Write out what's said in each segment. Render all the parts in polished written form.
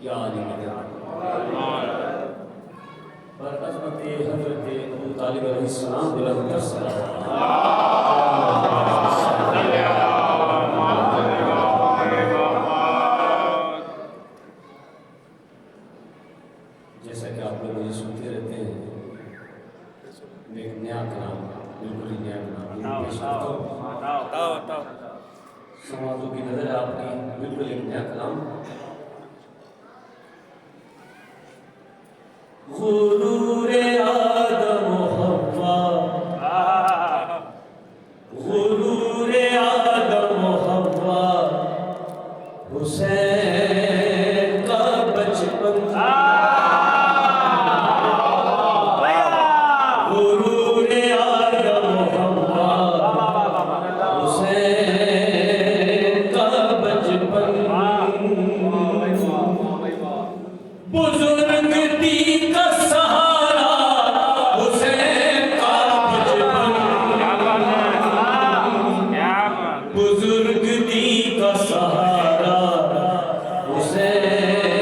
یا علی پر عظمت حضرت ابو طالب علیہ السلام بلند السلام جیسا کہ آپ لوگ مجھے سنتے رہتے ہیں ایک نیا کلام بالکل ہی نیا کلام پیش کرتا ہوں سماعتوں کی نظر آپ کی بالکل ایک نیا کلام غرور آدم و حوا غرور آدم و حوا حسین کا بچپن غرور آدم و حوا حسین کا بچپن بزرگ دی کا سہارا حسین کا بچپن بزرگ دی کا سہارا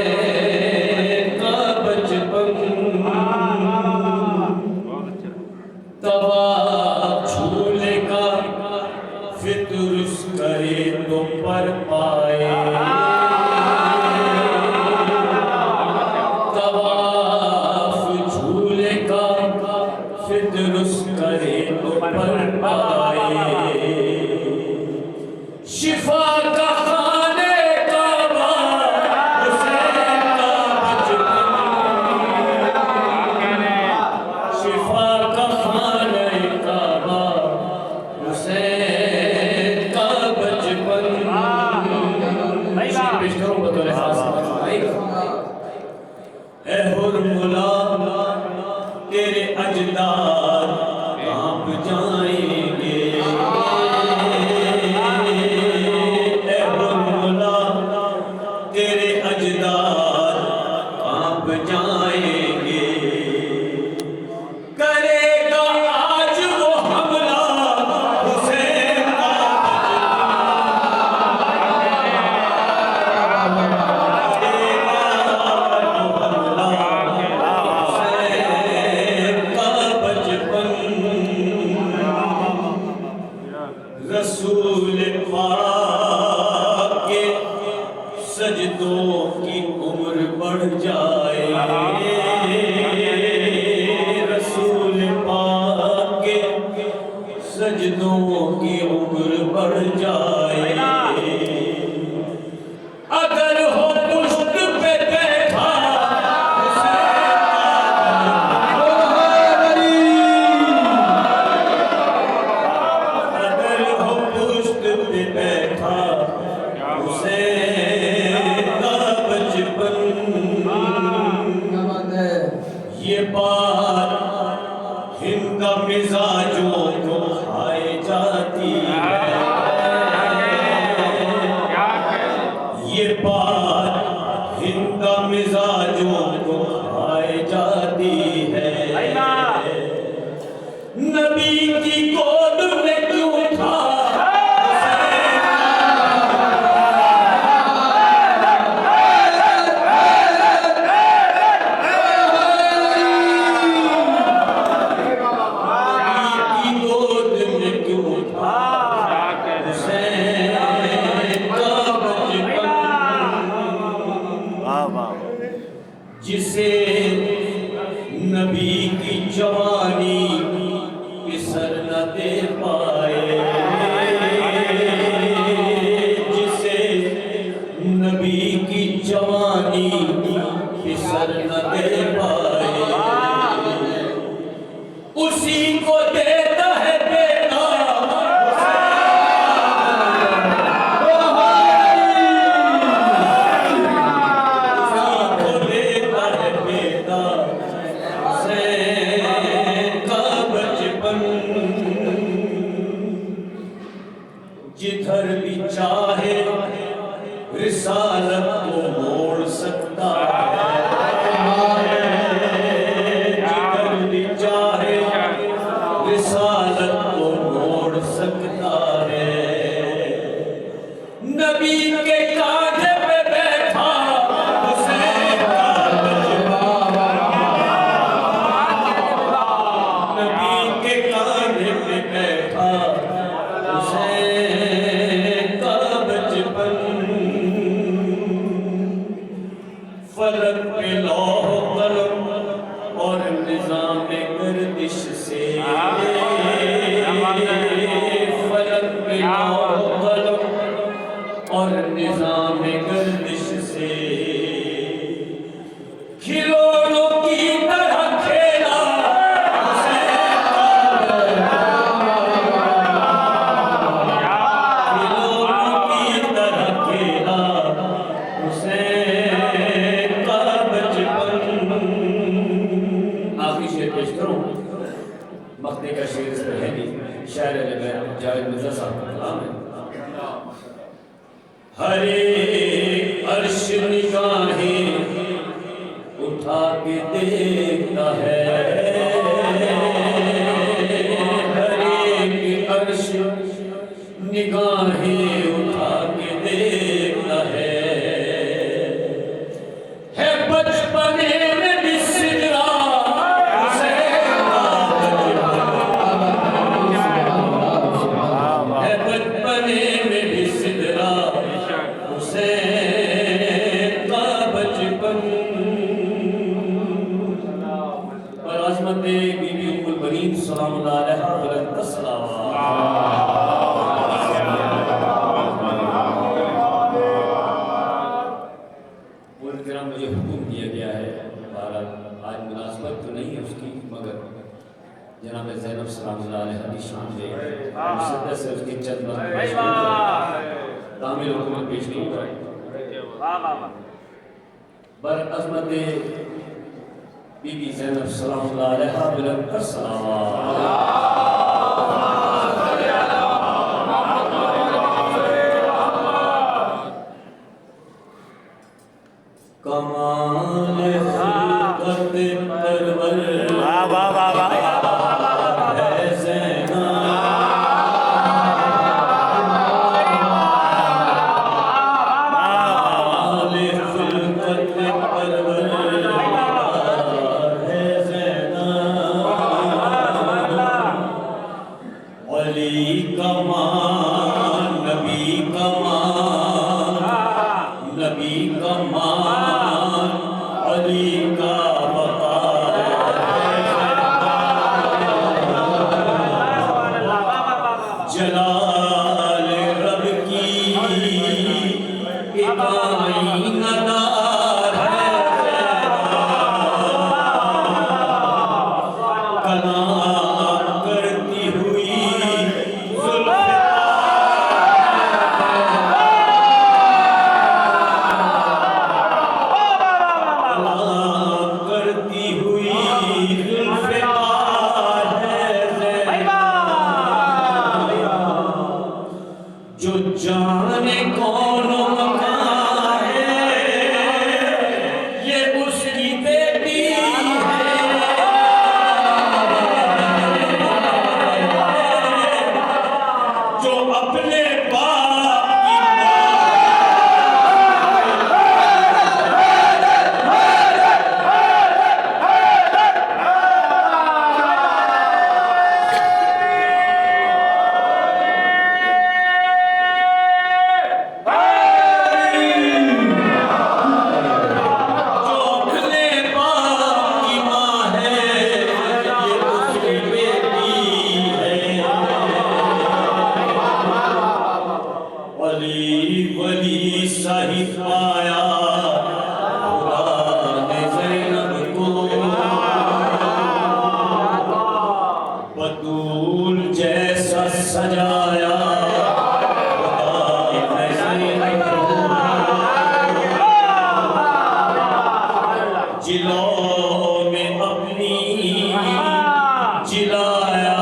حسین کا بچپن توا جھولے کا فطر اس کرے تو پر پائے درست کرے تو پر پائے شفا کا خانے کعبہ حسین کا بچپن شفا کا خانے کعبہ حسین کا بچپن پیش کروں بطور خاص اے حرملا تیرے اجداد کانپ جائیں گے اے حرملا تیرے اجداد کانپ جائیں گے کرے گا آج وہ حملہ حسین کا رسول پاک کے سجدوں کی عمر بڑھ جائے رسول پاک کے سجدوں کی عمر بڑھ جائے اگر ہو پشت پہ بیٹھا یہ بات ہند مزاجوں کو کھائے جاتی ہے یہ بات ہند مزاجوں کو کھائے جاتی ہے نبی کی گود میں کیوں تھا جسے نبی کی جوانی پسر نہ دے پائے جسے نبی کی جوانی پسر نہ دے پائے اسی کو دیتا ہے بیٹا جدھر بھی چاہے رسالت کو موڑ سکتا ہے جدھر بھی چاہے رسالت کو موڑ سکتا ہے نبی کے کاندھے پہ بیٹھا حسین اور نظام گردش سے کھلونوں کی طرح کھیلا کھلونوں کی طرح کھیلا حسین کا بچپن. آخری شعر پیش کروں. مقطع کا شعر اس پر ہے نہیں. شاعر جاوید مرزا صاحب کا کلام ہے. ہر ایک عرش نگاہیں اٹھا کے دیکھتا ہے. ہر ایک عرش نگاہیں اٹھا کے دیکھتا ہے. بچپنے میں بھی سدرا حسین ہے. بچپنے میں بھی سدرا حسین کا بچپن. اور عظمت بی بی ام البنین سلام اللہ علیہا بلند الصلوات. مجھے حکم دیا گیا ہے. بہرحال آج مناسبت تو نہیں ہے اس کی، مگر جناب زینب سلام اللہ علیہ کی شان دے مصدر سے اس کی چند تعمیل حکومت پیش نہیں ہوا. بر عظمت بی بی زینب سلام اللہ علیہ بلند الصلوات. کمال خلقت پرور ہے زینب. کمال خلقت پرور ہے زینب. علی کمال نبی کمال نبی کمال علی کا وقار جلال رب کی ایک آئینہ دار ہے. کلام کرتی ہوئی جانے کون مکان ہے یہ اس کی بیٹی ہے. جو اپنے باپ کی ولی صاحب آیا خدا نے زینب کو بطول جیسا سجایا. خدا نے زینب کو جلو میں اپنی جلایا.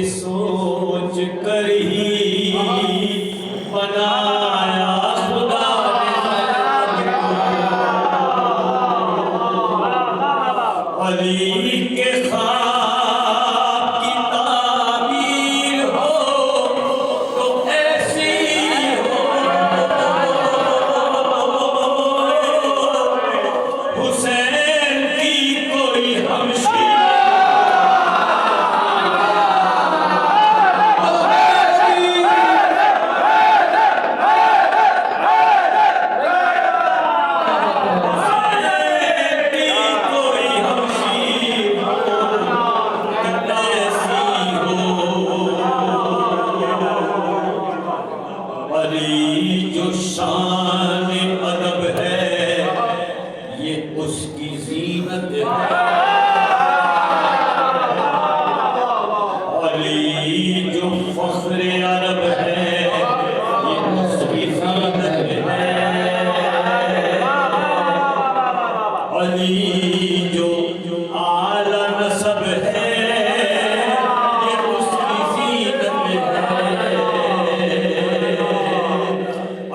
سوچ کر ہی بنایا خدا نے علی کے خواب کی تعبیر ہو تو ایسی ہو. حسین کی کوئی ہمشیر علی جو فخر عرب ہے یہ اس کی زینت ہے علی جو اعلی نسب ہے یہ اس کی زینت ہے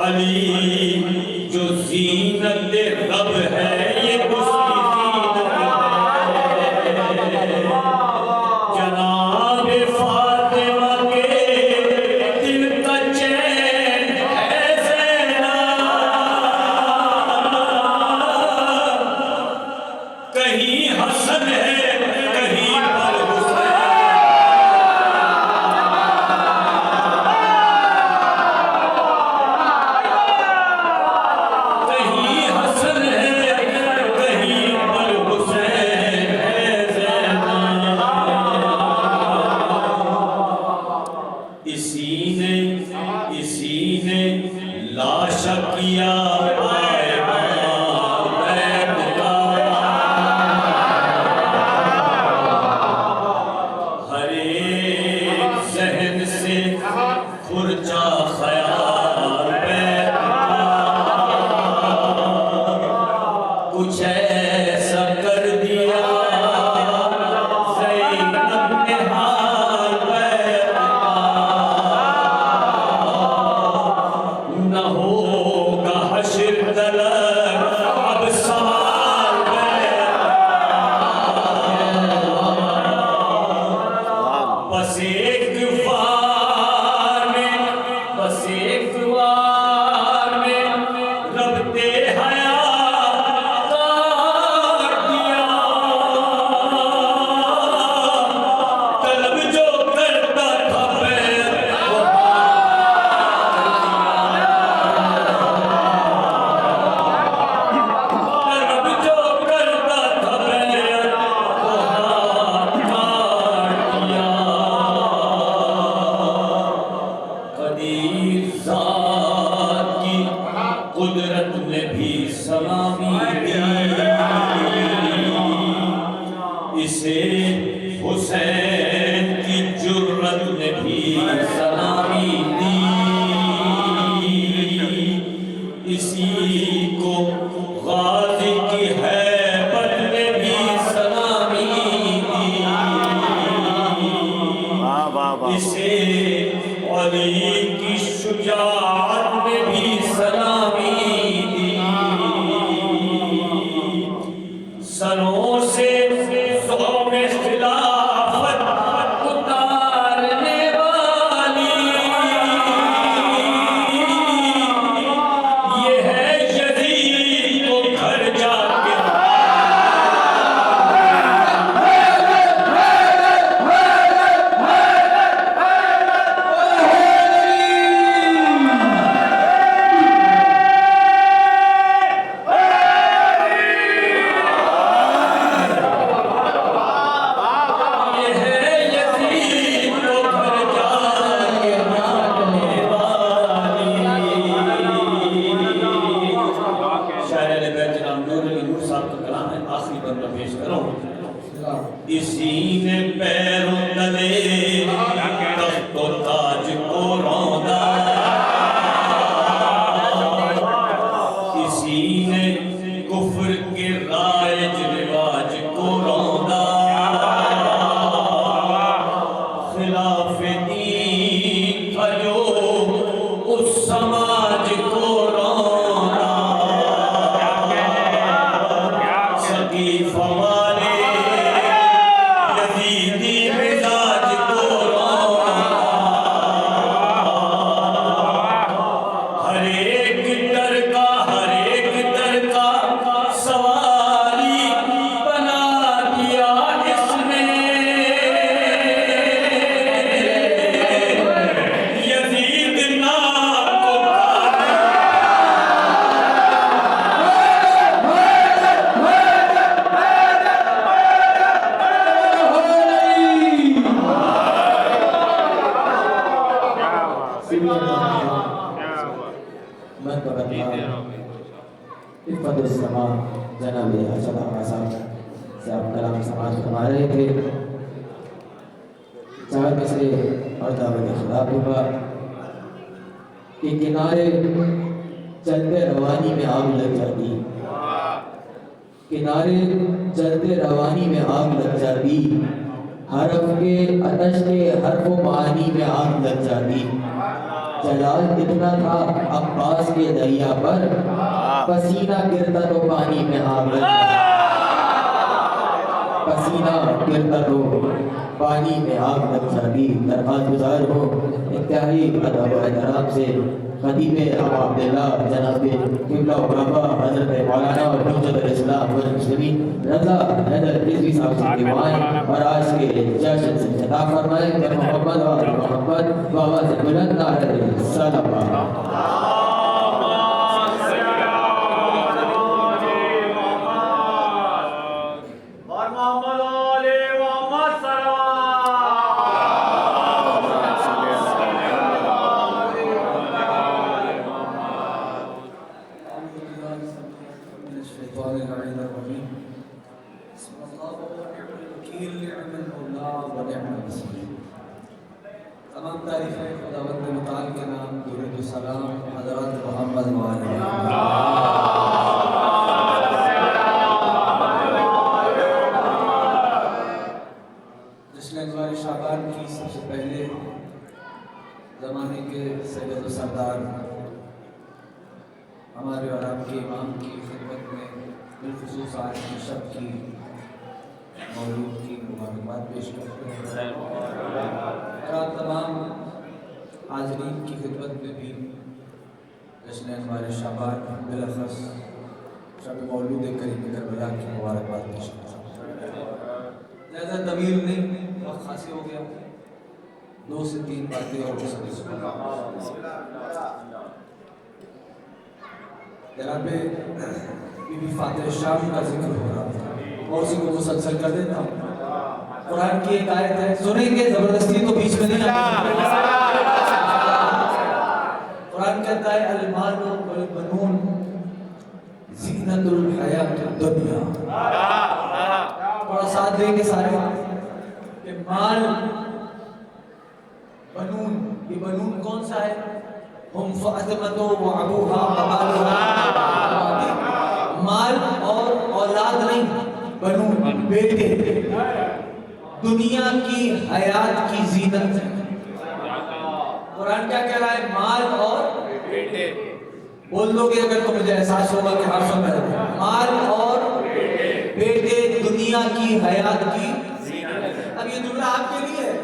علی جو زینت رب ہے یہ اس کی زینت ہے جناب فاطمہ کے دل کا چین ہے زینب کہیں حسن ہے کہیں پر حسین کہیں حسن ہے کہیں پر حسین ہے زینب اسی نے لاشا کیا ہر ایک ذہن سے خرچہ خیال بیت کچھ ایسا کر دیا زینب نے حال بیت نہ ہوگا حشر طلب اب سوال بیت بس ایک وار میں ربتے حیات کاٹ دیا طلب جو کرتا تھا بیت طلب جو کرتا تھا بیت وہ ہاتھ کاٹ دیا قدیر ذات کی قدرت نے بھی سلامی دی اسے حسین کی جرت نے بھی سلامی دی اسی کو غازی کی ہیبت نے بھی سلامی دی اسے علی کی شجاعت نے بھی سلامی دی سروں سے زوم خلافت اتارنے والی یہ ہے یزید کو گھر جا کے اسی نے پیروں تلے تخت و تاج کو روندا اسی نے کفر کے رائج رواج کو روندا خلاف دین تھا جو اس سماج کو روندا سقیفہ والے یزیدی مزاج کو روندا ہر ایک در کا سوالی بنا دیا اس نے یزید نام کو عفت السماء جناب ارشد احمد صاحب سے آپ کلام سماعت فرما رہے تھے چار مصرے اور دعوت خدا دوں گا کہ کنارے چلتے روانی میں آگ لگ جاتی، کنارے چلتے روانی میں آگ لگ جاتی، حرف کے آتش کے حرف و معانی میں آگ لگ جاتی۔ جلال اتنا تھا عباس کے دریا پر، پسینہ گرتا تو پانی میں آگ لگ جاتی، پسینہ گرتا تو پانی میں آگ لگ جاتی۔ درخواست گزار ہو انتہائی ادب و احترام سے خطیب ابو عبداللہ جناب قبلہ و بابا حضرت مولانا اور حجت الاسلام والمسلمین رضا حیدر رضوی صاحب سے دیوائیں اور آج کے جشن سے خطاب فرمائیں کہ محمد اور محمد بابا سے بلند نعرہ صلوات۔ تمام تعریفیں خداوند متعال کے نام، درود و سلام حضرات محمد و آلہ جشن اتوار شعبان کی سب سے پہلے زمانے کے سید و سردار ہمارے اور آپ کے امام کی خدمت میں بالخصوص آج کی شب کی مولود کی مبارکباد پیش کرتے ہیں، اور آپ تمام حاضرین کی خدمت میں بھی جشن اتوار شعبان بالاخص شب مولود کریم کربلا کی مبارکباد پیش کرتے ہیں۔ زیادہ طویل نہیں، وقت خاصی ہو گیا، 2 سے 3 باتیں اور سبھی سن جناب بی بی فاطر شام کا ذکر ہو رہا تھا، اور اسی کو مسلسل کر دیتا ہوں۔ قرآن کی ایک آیت ہے، سنیں گے زبردستی تو بیچ میں نہیں آتی۔ قرآن کہتا ہے المال والبنون زینت الحیات الدنیا۔ تھوڑا ساتھ دیں گے سارے کہ مال بنون، یہ بنون کون سا ہے؟ ہم فاطمۃ و ابوہا وبالہا، مال اور اولاد نہیں، بنون بیٹے، دنیا کی حیات کی زینت ہے۔ قرآن کیا کہہ رہا ہے؟ مال اور بیٹے۔ بول دو گے اگر تو مجھے احساس ہوگا کہ ہر سن رہے ہیں، مال اور بیٹے دنیا کی حیات کی زینت۔ اب یہ جملہ آپ کے لیے ہے،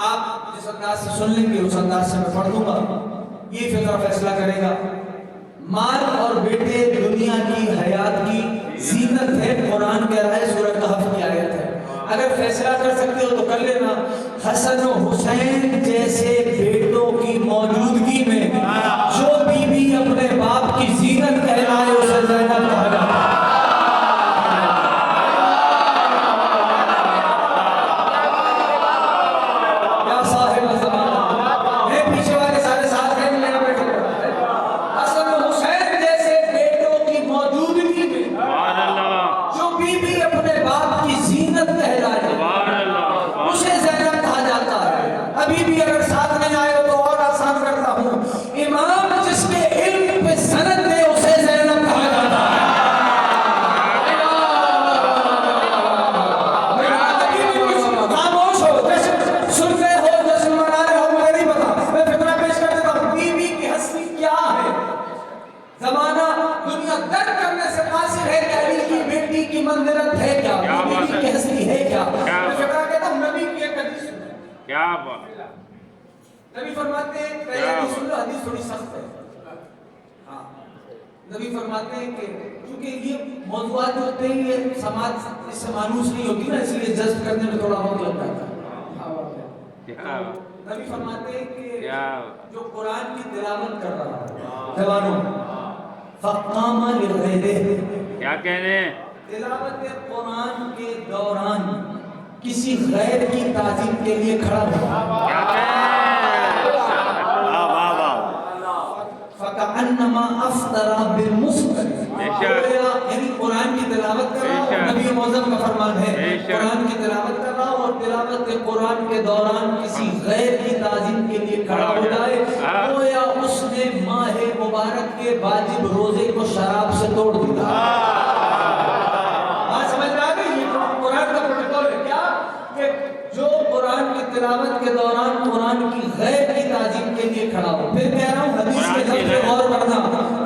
آپ جس انداز سے سن لیں گے اس انداز سے میں پڑھ دوں گا، یہ فقرہ فیصلہ کرے گا۔ مال اور بیٹے دنیا کی حیات کی زینت ہے، قرآن کہہ رہا ہے، سورہ کہف کی آیت ہے۔ اگر فیصلہ کر سکتے ہو تو کر لینا، حسن و حسین جیسے بیٹوں کی موجودگی میں جو بیوی اپنے باپ کی زینت کہلائے اسے زینب کہا جاتا ہے۔ کیا صاحب زمانہ، میں پیچھے والے سارے ساتھ ہیں، میں یہاں بیٹھے ہوئے۔ حسن و حسین جیسے بیٹوں کی موجودگی میں جو بیوی اپنے باپ کی زینت کہلائے اسے زینب کہا جاتا ہے۔ ابھی بھی اگر ساتھ نہیں آئے ہو تو اور آسان کرتا ہوں، امام جس کے علم پہ سند دے اسے زینب کہا جاتا ہے۔ خاموش ہو، جشن سن رہے ہو، جشن منا رہے ہو، مجھے نہیں پتا، میں فکرہ پیش کر دیتا ہوں۔ بیوی کی حسنی کیا ہے؟ زمانہ دنیا درد کرنے سے قاصر ہے کہ علی کی بیٹی کی منزلت ہے کیا، بیوی کی حسنی ہے کیا؟ میں فکرہ کہتا ہوں، نبی کی ایک حدیث سنیں۔ کیا بات؟ نبی فرماتے ہیں، پہلے حدیث سن لو، حدیث تھوڑی سخت ہے۔ ہاں، نبی فرماتے ہیں کہ چونکہ یہ موضوعات جو ہوتے ہیں یہ سماج اس سے مانوس نہیں ہوتی نا، اس لیے جذب کرنے میں تھوڑا وقت لگتا ہے۔ نبی فرماتے ہیں کہ جو قرآن کی تلاوت کر رہا ہے جوانوں، فقام لغیرہ، کیا کہنے؟ تلاوت قرآن کے دوران کسی غیر کی تعظیم کے لیے کھڑا ہوا، فَكَأَنَّمَا أَفْطَرَ بِالْمُسْتَرِ، یعنی قرآن کی تلاوت کر رہا ہوں، نبی معظم کا فرمان ہے بے شک۔ قرآن کی تلاوت کر رہا ہوں اور تلاوت قرآن کے دوران کسی غیر کی تعظیم کے لیے کھڑا ہو جائے گویا اس نے ماہ مبارک کے واجب روزے کو شراب سے توڑ دیا۔ بات سمجھ میں آ گئی؟ یہ قرآن کا پروٹوکول ہے کیا کہ جو قرآن کی تلاوت کے دوران قرآن کی غیر کی تعظیم کے لیے کھڑا ہو، پھر کہہ رہا ہوں حدیث کے لفظ پہ غور کرنا،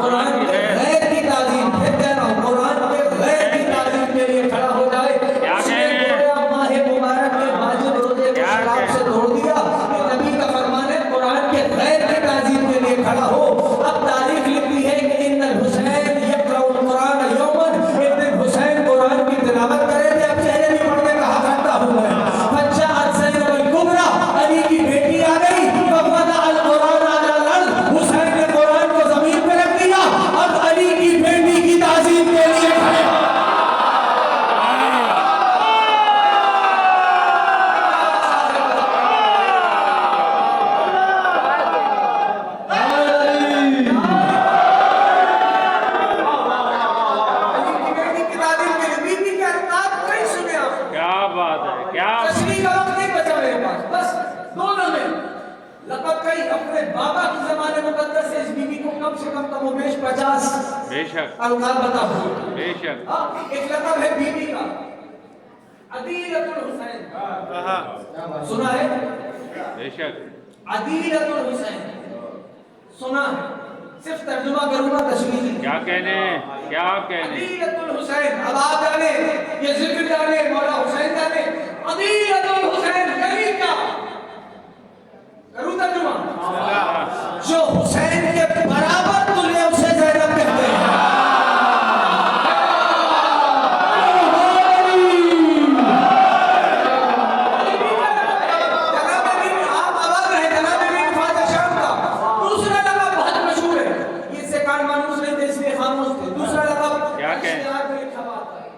قرآن کے غیر کی تعظیم، پھر کہہ رہا ہوں قرآن کے غیر کی تعظیم کے لیے کھڑا ہو جائے اس نے گویا ماہ مبارک کے واجب روزے کو شراب سے توڑ دیا۔ یہ نبی کا فرمان ہے قرآن کے غیر کی تعظیم کے لیے کھڑا ہو۔ اب تاریخ لکھتی ہے کہ ان الحسین یقرأ القرآن یوماً، ایک دن حسین قرآن کی تلاوت کرے تھے، اب چہرے بھی پڑھنے کا حق رکھتا ہوں میں۔ فجاءت زینب الکبریٰ، علی کی بیٹی آ گئی، فوضع القرآن علی الارض، حسین نے قرآن کو زمین پہ رکھ دیا، اب علی کی بیٹی کی تعظیم کے لیے کھڑے۔ کیا بات ہے، کیا تشریح کا وقت نہیں بچا میرے پاس، بس دونوں میں لقب کئی اپنے بابا کی زمانے مقدس سے اس بی بی کو کم سے کم و بیش 50 بے شک القاب بتا ہوں۔ بے شک ایک لقب ہے بی بی کا عدیلۃ الحسین، سنا ہے؟ بے شک عدیلۃ الحسین سنا ہے؟ صرف ترجمہ کروں گا تشریحی۔ کیا کہنے کیا کہنے عدیلۃ الحسین، اب آپ جانے یہ ذکر جانے مولا حسین جانے، عدیلۃ الحسین یعنی کیا؟ کروں ترجمہ؟ جو حسین کے برابر تلے اسے زینب کہتے ہیں۔ جناب امیر، آپ آواز رہے جناب امیر فاتح شام کا دوسرا لقب بہت مشہور ہے، یہ سے کان مانوس نہیں تھے اس لیے خاموش تھے۔ دوسرا لقب کیا کہیں؟ اشتہار میں لکھا ہوا آتا ہے،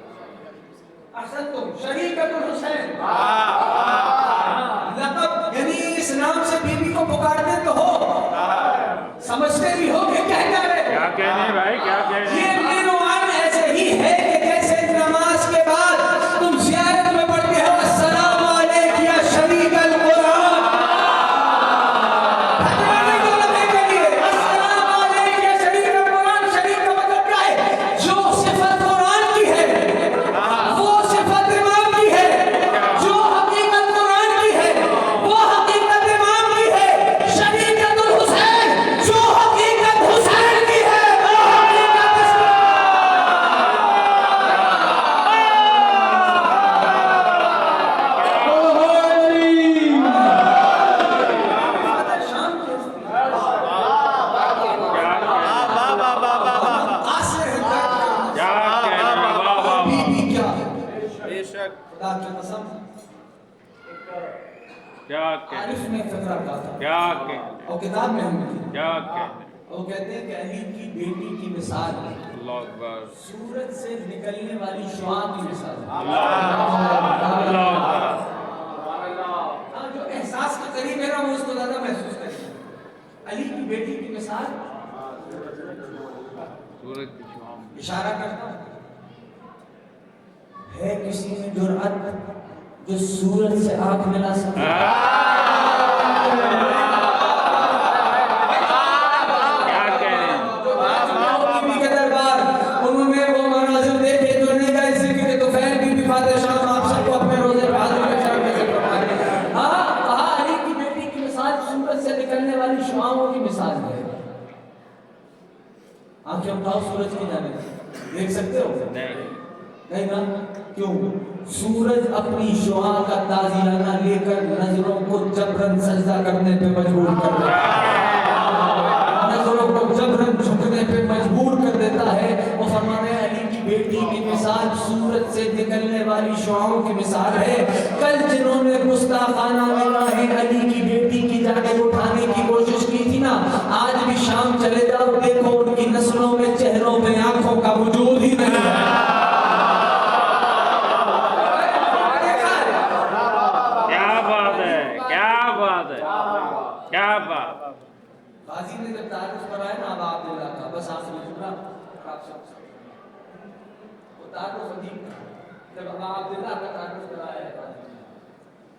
احسنتم شریکۃ الحسین، لقب یعنی اس نام سے بی بی کو پکارتے تو ہو، سمجھتے بھی ہو کہ کہہ جا رہے کیا کہنے بھائی کیا کہنے یہ عنوان ایسے ہی ہے کہ جیسے نماز کے بعد تم زیارت میں پڑھتے ہو السلام علیک یا شریک القرآن، حضرت کو لگے کے لیے السلام علیک یا شریک القرآن، شریک کا مطلب کیا ہے؟ جو صفت قرآن کی ہے وہ صفت امام کی ہے، جو حقیقت قرآن کی ہے وہ حقیقت امام کی ہے، شریکۃ الحسین جو حقیقت حسین کی ہے وہ حقیقت عارف نے فقرہ کہا تھا کیا کہنے اور کتاب میں ہم نے کیا کہنے وہ کہتے ہیں کہ علی کی بیٹی کی مثال اللہ اکبر سورج سے نکلنے والی شعاع کی مثال ہے۔ اللہ اکبر ہاں، جو احساس کے قریب ہے نا وہ اس کو زیادہ محسوس کرتے ہیں۔ علی کی بیٹی کی مثال سورج کی شام اشارہ کرتا ہے کسی میں جرأت جو سورج سے آنکھ ملا سکے؟ کیا کہنے بی بی کے دربار انہوں نے وہ مناظر دیکھے جو نہیں گئے ذکر تو خیر بی بی فاتح شام آپ سب کو اپنے روزے پہ حاضر میں شرم میں ذکر فرمائے۔ ہاں کہا علی کی بیٹی کی مثال سورج سے نکلنے والی شعاعوں کی مثال ہے۔ آنکھیں اٹھاؤ سورج کی جانب، دیکھ سکتے ہو؟ نہیں نا؟ کیوں؟ سورج اپنی شعاع کا تازیانہ لے کر نظروں کو جبرن سجدہ کرنے پہ مجبور کر دیتا ہے، نظروں کو جبرن جھکنے پہ مجبور کر دیتا ہے۔ وہ فرماتے ہیں علی کی بیٹی کی مثال سورج سے نکلنے والی شعاعوں کی مثال ہے۔ کل جنہوں نے گستاخانہ نگاہیں علی کی بیٹی کی جانب اٹھانے کی کوشش کی تھی نا، آج بھی شام چلے جاؤ دیکھو ان کی نسلوں میں چہروں میں آنکھوں کا وجود ہی نہیں ہے۔ کیا بات غازی نے جب تعارف کرایا نا ابا عبداللہ کا، بس آخری جملہ وہ تعارف عجیب تھا۔ جب ابا عبداللہ کا تعارف کرایا ہے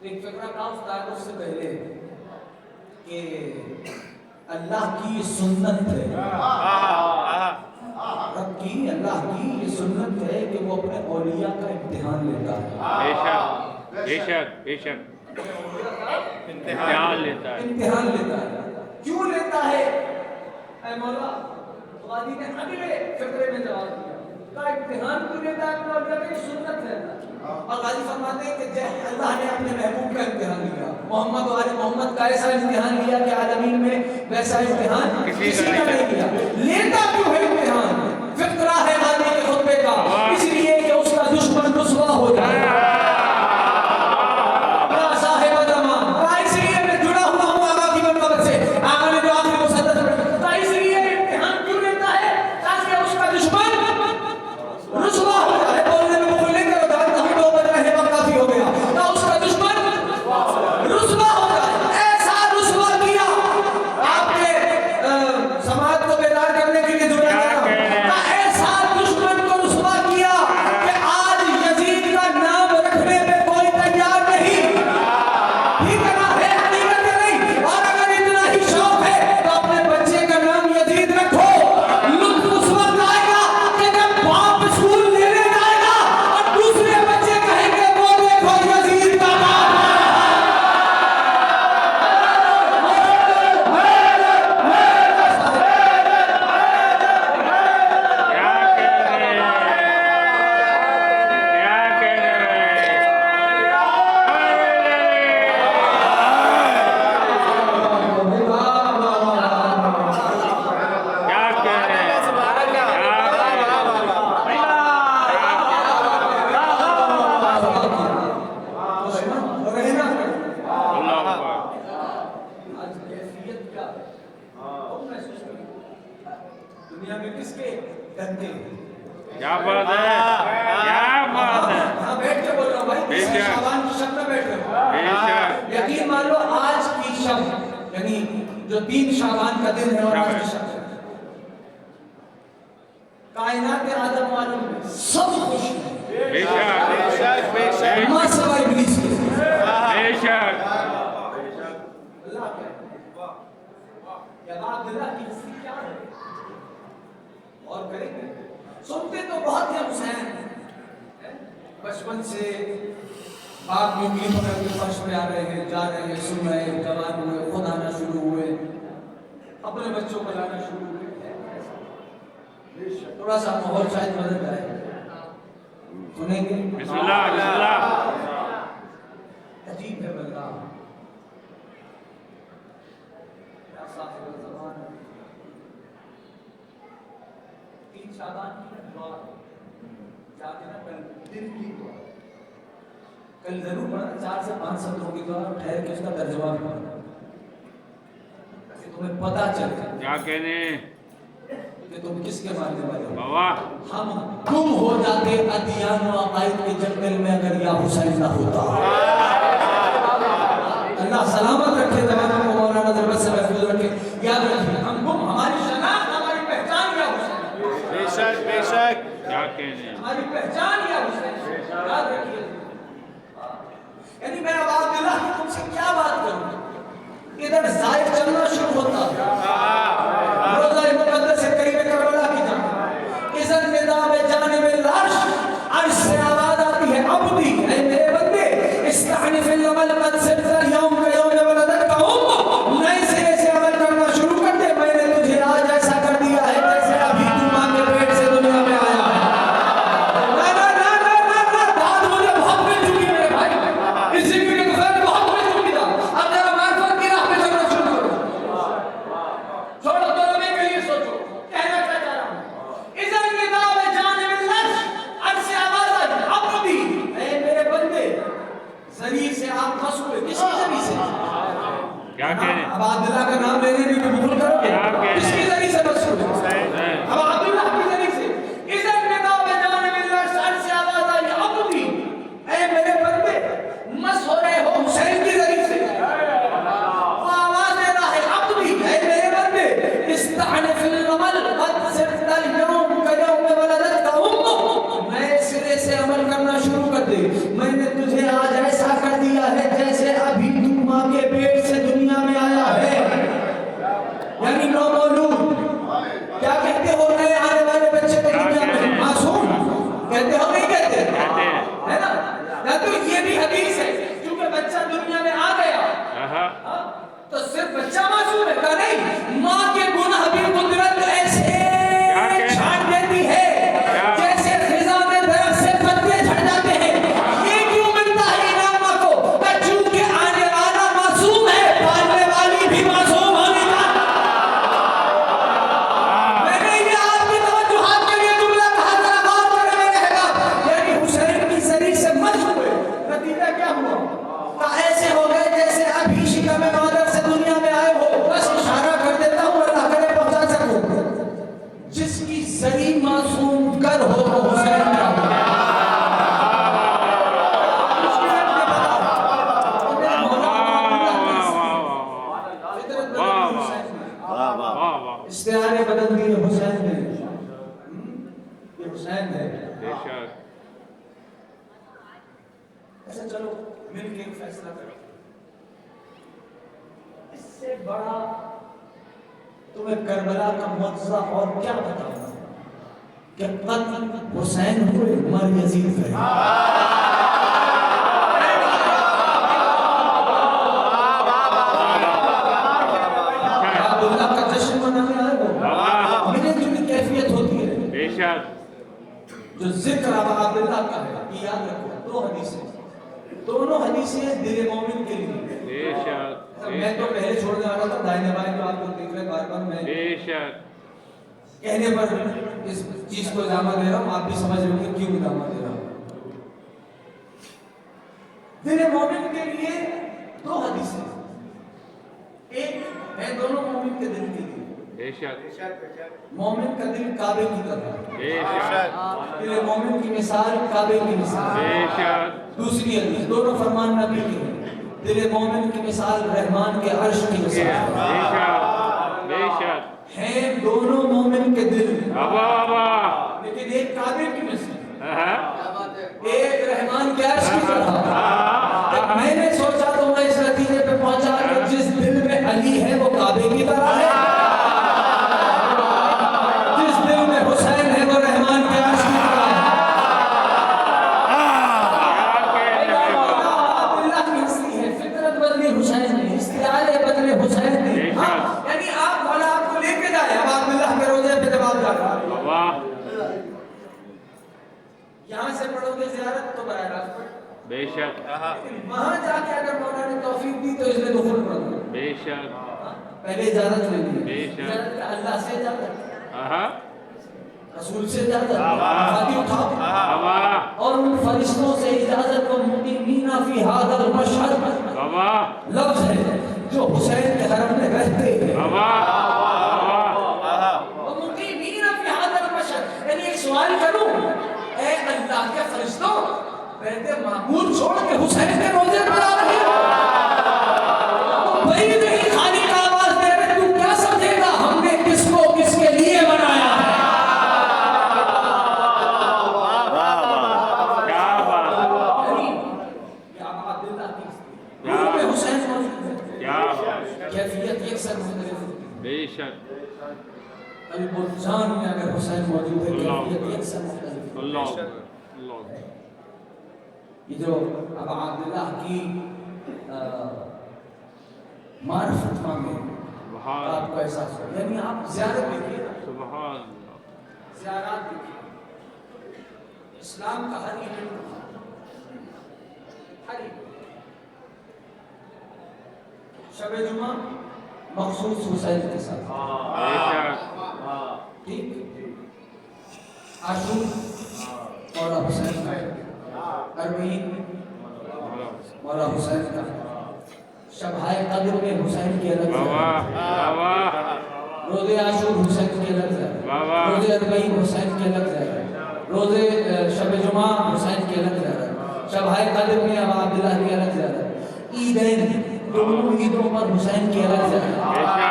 ایک فقرہ کا اس تعارف سے پہلے کہ اللہ کی یہ سنت ہے، رب کی اللہ کی یہ سنت ہے کہ وہ اپنے اولیاء کا امتحان لیتا ہے، بے شک بے شک امتحان لیتا ہے، امتحان لیتا ہے۔ کیوں لیتا ہے اے مولا؟ غازی نے اگلے فقرے میں جواب دیا کا امتحان کیوں لیتا ہے؟ اپنے اولیاء کی سنت ہے۔ اور غازی فرماتے ہیں کہ اللہ نے اپنے محبوب کا امتحان لیا، محمد و آل محمد کا ایسا امتحان لیا کہ عالمین میں ویسا امتحان کسی کا نہیں لیا۔ لیتا کیوں ہے امتحان؟ فقرہ ہے غازی کے خطبے کا، اس لیے کہ اس کا دشمن رسوا ہو جائے۔ دنیا میں کس کے دھنتے ہیں؟ کیا بات ہے، کیا بات ہے، ہاں بیٹھ کے بول رہا ہوں بھائی، کسی شعبان کی شب میں بیٹھ رہے ہوں، یقین مان لو آج کی شب یعنی جو 3 شعبان کا دن ہے اور آج کی شب کائنات آدم والوں میں سب خوش ہیں، بے شک بے شک ماں سوائے ابلیس کے، بے شک اللہ کہتا ہے یا بات اللہ کی ہستی کیا ہے اور کریں گے۔ سنتے تو بہت ہیں حسین، بچپن سے باپ میں انگلی پکڑ کے فرش پہ آ رہے ہیں، جا رہے ہیں، سن رہے ہیں، جوان ہوئے، خود آنا شروع ہوئے، اپنے بچوں کو لانا شروع ہوئے۔ تھوڑا سا ماحول شاید بدل جائے، سنیں گے بسم اللہ بسم اللہ۔ عجیب ہے بندہ یا صاحب زمان 3 شعبان کی دعا جا کے نا کل دل کی دعا کل ضرور پڑھنا 4 سے 5 سطروں کی دعا ٹھہر کے اس کا ترجمہ بھی پڑھنا تاکہ تمہیں پتہ چلے کیا کہنے کہ تم کس کے ماننے والے ہو۔ بابا ہم گم ہو جاتے ادیان و عقائد کے جنگل میں اگر یا حسین نہ ہوتا۔ اللہ سلامت رکھے زمانوں کو، مولانا ضرورت سے محفوظ رکھے۔ یاد رکھیں ہم گم، ہماری شناخت ہماری پہچان یا حسین، بے شک بے شک کیا کہنے ہماری پہچان یا حسین، یاد رکھیے۔ یعنی میں اب عبداللہ کی تم سے کیا بات کروں، ادھر زائر چلنا شروع ہوتا روزہ مقدس سے قریب کربلا کی جانب، اذن ندا میں جانب العرش، عرش سے آواز آتی ہے عبدی اے میرے بندے، استعنف العمل قد صرت اليوم كيوم ولدتك امك، نئے سرے سے عمل کرنا شروع کر دے، میں نے تجھے آج ایسا کر دیا ہے جیسے ابھی تو ماں کے پیٹ سے دنیا میں آیا ہے۔ بات مجھے بہت مل چکی میرے بھائی، اس زندگی کے گزر بہت مل چکی تھا، اب ذرا معرفت کی راہ پہ چلنا شروع کرو، چھوڑو دونوں میں کے لیے سوچو کہنا کیا چاہ رہا ہوں۔ اذن ندا میں جانب العرش، عرش سے آواز آئی عبدی اے میرے بندے، ذریع سے آپ پھنس ہوئے، کس کی ذریع سے؟ کیا کہنے اب عبداللہ کا نام لینے بھی قبول کرو گے، کس کی ذریع سے پھنس ہوئے؟ اب عبداللہ کی ذریع سے۔ اذن ندا میں جانب العرش، عرش سے آواز آئی عبدی اے میرے بندے، مس ہو رہے ہو حسین کی ذریع سے، وہ آواز دے رہا ہے عبدی اے میرے بندے، استعنف العمل قد صرت اليوم كيوم ولدتك امك، نئے سرے سے عمل کرنا شروع کر استعارے بدل دیے حسین نے، یہ حسین ہے۔ بے شک ایسا چلو مل کے فیصلہ کرو، اس سے بڑا تمہیں کربلا کا معجزہ اور کیا بتاؤں کہ قتل حسین ہوئے عمر یزید گئے۔ عبداللہ کا جشن منانے آئے ہو، ملے جلی کیفیت ہوتی ہے۔ بے شک جو ذکر عبداللہ کا ہے یہ یاد رکھو، دو حدیثیں، دونوں حدیثیں دل مومن کے لیے۔ بے شک میں تو پہلے چھوڑنے والا تھا دائیں بائیں جو آپ کو دیکھ رہے بار بار میں بے شک کہنے پر اس چیز کو ادامہ دے رہا ہوں، آپ بھی سمجھ رہے ہوں گے کیوں ادامہ دے رہا ہوں۔ دل مومن کے لیے دو حدیثیں، ایک ہے دونوں مومن کے دل کے لیے۔ بے شک مومن کا دل کعبے کی طرح، بے شک دل مومن کی مثال کعبے کی مثال۔ بے شک دوسری حدیث دونوں فرمان نبی کے ہیں، دل مومن کی مثال رحمان کے عرش کی بے مثال شک بے شک ہیں، دونوں مومن کے دل بابا بابا لیکن ایک کعبے کی مثال، ہاں ایک رحمان کے عرش کی طرح۔ میں نے سوچا تو میں اس نتیجے پہ پہنچا کہ جس دل میں علی ہے وہ کعبے کی طرح ہے، جس دل میں حسین ہے وہ رحمان کے عرش کی طرح ہے۔ عبداللہ کی ہستی ہے، فطرت بدلی حسین نے، استعارے بدلے حسین نے۔ یعنی آپ مولا آپ کو لے کے جائے، اب عبداللہ کے روزے پہ جب آپ جا رہا ہے واہ یہاں سے پڑھو گے زیارت تو براہ راست پڑھ، بے شک لیکن وہاں جا کے اگر مولا نے توفیق دی تو اس میں دخول پڑھ دو۔ بے شک پہلے اجازت لینی بے ہے، شک۔ اجازت کا اللہ سے اجازت، ہاں رسول سے اجازت، فاتح اٹھاؤ بابا اور ان فرشتوں سے اجازت کو مقیمین فی ھذا المشہد بابا لفظ ہے جو حسین کے حرم میں رہتے ہیں، بابا مقیمین فی ھذا المشہد۔ یعنی ایک سوال کروں، اے اللہ کے فرشتوں، بیت معمور چھوڑ کے حسین کے روزے پر آ رہے ہو، بھائی نہیں خالی کا آواز دے رہے، تو کیا سمجھے گا ہم نے کس کو کس کے لیے بنایا ہے؟ کیا بات یعنی یہ عبداللہ کی استعارے، روح میں حسین موجود ہے، کیا بات کیفیت یکسر مختلف ہوتی ہے۔ بے شک قلب و جان میں اگر حسین موجود ہے کیفیت یکسر مختلف ہے۔ اللہ اللہ یہ جو اب عبداللہ کی معرفت مانگے سبحان آپ کو احساس ہو، یعنی آپ زیارت دیکھیے، سبحان اللہ زیارات دیکھیے، اسلام کا ہر ایونٹ، ہر ایونٹ، شب جمعہ مخصوص حسین کے ساتھ، بے شک ٹھیک، عاشور مولا حسین کا، اربعین مولا حسین کا، شبہائے قدر میں حسین کی الگ بابا زیارت، بابا روزے عاشور حسین کی الگ زیارت، روزے اربعین حسین کی الگ زیارت، روزے شب جمعہ حسین کی الگ زیارت، شبہائے قدر میں اب عبداللہ کی الگ زیارت، عیدین دونوں عیدوں پر حسین کی الگ زیارت،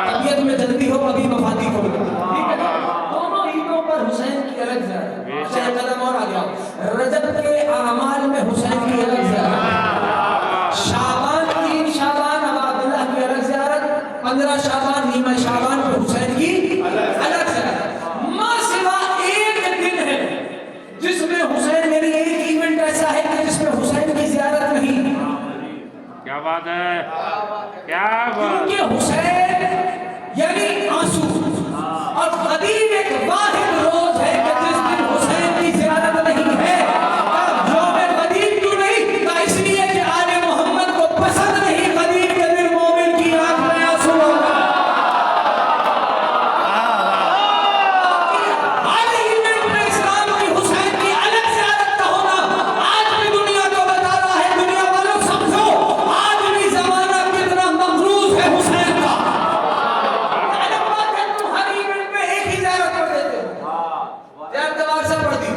طبیعت میں جلدی ہو ابھی وفاتی ہو، ٹھیک ہے، دونوں عیدوں پر حسین کی الگ زیارت۔ اچھا ایک قدم اور آ گیا، رجب کے اعمال میں حسین کی الگ زیارت، شعبان 3 شعبان اب عبداللہ کی الگ زیارت، 15 شعبان نیمہ شعبان پہ حسین کی الگ زیارت، ما سوا ایک دن ہے جس میں حسین، یعنی ایک ایونٹ ایسا ہے کہ جس میں حسین کی زیارت نہیں، کیا بات ہے کیا بات کیونکہ حسین یعنی آنسو، اور قدیم ایک واحد روز ہے کہ جس دن حسین کی زیارت نہیں ہے، اور یوم قدیم کیوں نہیں؟ کہ اس لیے کہ آل محمد کو پسند نہیں قدیم کے دن مومن کی آنکھ میں آنسو ہوگا۔ ہر ایونٹ میں اسلام کی حسین کی الگ زیارت کا ہونا آج بھی دنیا کو بتا رہا ہے، دنیا والوں سمجھو آج بھی زمانہ کتنا مغروض ہے حسین کا۔ الگ بات ہے تم ہر ایونٹ میں ایک ہی زیارت پڑھ دیتے ہو، زیارت دوار سے پڑھ دی،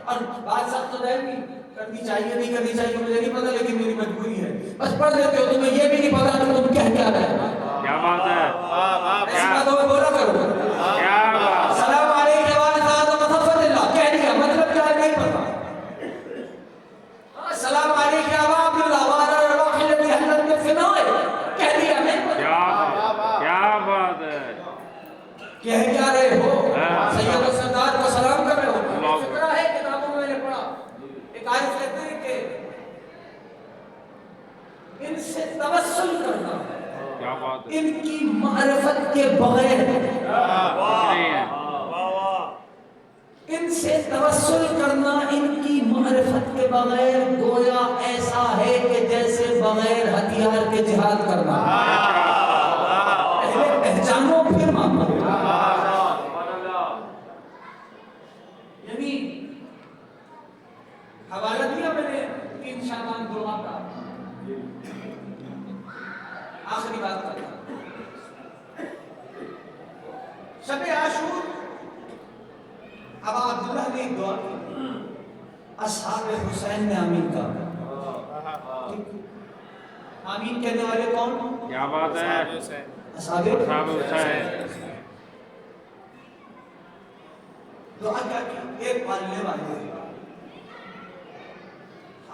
اور بات سب تو دائم نہیں کرنی چاہیے نہیں کرنی چاہیے مجھے نہیں پتا، لیکن میری مجبوری ہے، بس پڑھ دیتے ہو، تمہیں یہ بھی نہیں پتا کہ تم کہہ کیا رہے ہو۔ کیا بات ہے ایسی باتوں میں بولا کرو، کیا بات ہے، ان کی معرفت کے بغیر نہیں ہے، ان سے توسل کرنا ان کی معرفت کے بغیر گویا ایسا ہے کہ جیسے بغیر ہتھیار کے جہاد کرنا. پہلے پہچانو پھر مانگو. یعنی حوالہ دیا میں نے 3 شعبان دعا کا. آخری بات کرتا شب عاشور. اب عبداللہ نے ایک دعا کی, اصحاب حسین نے آمین کہا. آمین کہنے والے کون؟ کیا بات ہے، اصحاب حسین. دعا کیا کی؟ ایک پالنے والے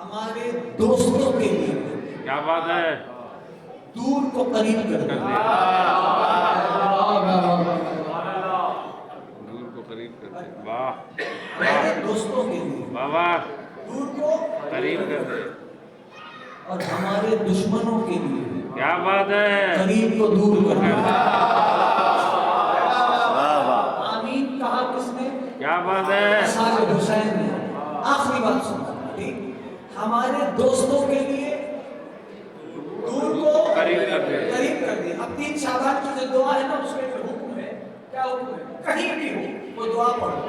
ہمارے دوستوں کے لیے کیا بات ہے، دور کو قریب کر دے. دور کو قریب کر دے. واہ ہمارے دوستوں کے لیے واہ واہ، دور کو قریب کر دے. اور ہمارے دشمنوں کے لیے کیا بات ہے، قریب کو دور کر دے. آمین کہا کس نے؟ کیا بات ہے، اصحاب حسین نے. آخری بات سنو. ٹھیک، ہمارے دوستوں کے لیے دور کو قریب کر دے. قریب کر دے. اب 3 شعبان کی جو دعا ہے نا اس میں حکم ہے. کیا حکم ہے؟ کہیں بھی ہو وہ دعا پڑھو.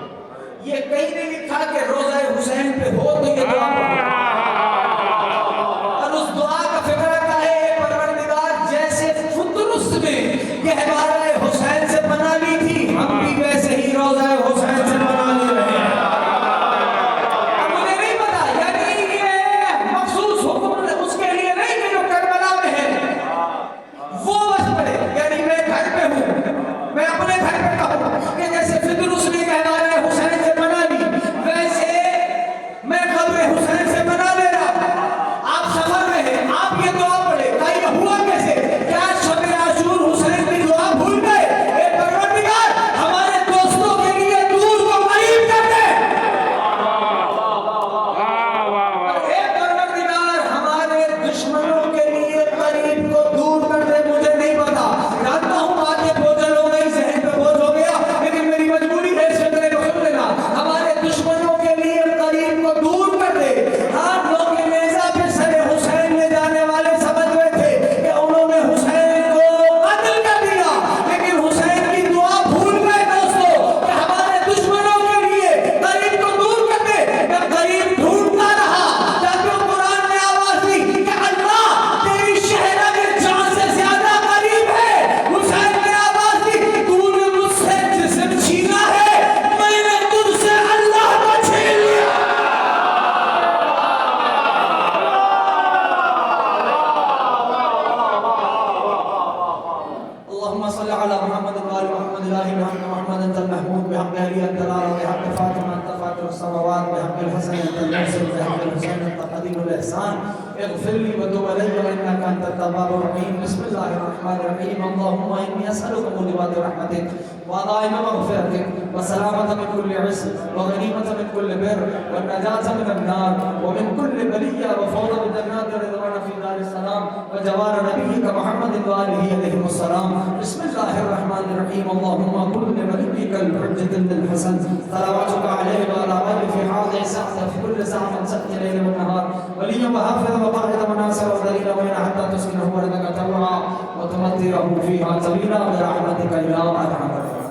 یہ کہیں نہیں لکھا کہ روزہ حسین پہ ہو تو یہ دعا پڑھو. اور اس دعا کا فکر کا ہے اے پروردگار جیسے فطرس میں گہوارہ حسین سے بنا لی تھی ہم بھی ویسے ہی روزہ حسین سے بنا لے رہے ہیں. اب مجھے نہیں پتا یعنی یہ مخصوص حکم اس کے لیے نہیں کہ جو کربلا میں ہے وہ بس پڑھے. یعنی میں گھر پہ ہوں, میں اپنے گھر پہ کہوں کہ جیسے فطرس نے گہوارہ حسین سے بنا لی ویسے میں قبر حسین سے بنا لے رہا. آپ سفر میں ہیں, آپ یہ دعا پڑھے. یہ ہوا کیسے؟ کیا شب عاشور حسین کی دعا بھول گئے؟ اے پروردگار ہمارے دوستوں کے لیے دور کو قریب کر دے. واہ واہ واہ، اے پروردگار ہمارے دشمنوں کے لیے قریب کو دور کر دے. مجھے نہیں پتا, جانتا ہوں باتیں بوجھل ہو گئی, ذہن پہ بوجھ ہو گیا, لیکن میری مجبوری ہے اس میں کو سن لینا. ہمارے دشمنوں کے لیے قریب کو دور کر دے. ہاں لوگ نیزہ پہ سر حسین لے جانے والے سمجھ رہے تھے کہ انہوں نے حسین کو قتل کر دیا, لیکن حسین کی دعا بھول گئے دوستو کہ ہمارے دشمنوں کے لیے قریب کو دور کر دے. میں قریب ڈھونڈتا رہا جب قرآن نے آواز دی کہ اللہ تیری شہرت جان سے زیادہ قریب ہے. حسین نے آواز دی تو نے مجھ سے جسم چھینا ہے, میں نے تجھ سے اللہ کو چھین لیا. اللهم صل على محمد وآل محمد الهي بحق محمد انت المحمود بحق علي الدلال بحق فاطمه انت فاطر السماوات بحق الحسن انت المحسن بحق الحسين انت قديم الاحسان. اغفر لي وتوب علي وانك انت التواب الرحيم. بسم الله الرحمن الرحيم. اللهم اني اسالك موجبات رحمتك وعظائم مغفرتك وسلامة من كل عسر وغنيمة من كل بر والنجاة من النار ومن كل بلية وفوز بجنات رضوان في دار السلام وجوار نبيك محمد وآله عليهم السلام. بسم الله الرحمن الرحيم. اللهم كن لوليك الحجة الحسن صلواتك عليه وعلى آله في هذه الساعة في كل ساعة من ساعة الليل والنهار وليا وحافظا وقائدا وناصرا ودليلا وإن حتى تسكنه ولدك طوعا وتمطره فيها طويلا برحمتك يا أرحم الراحمين.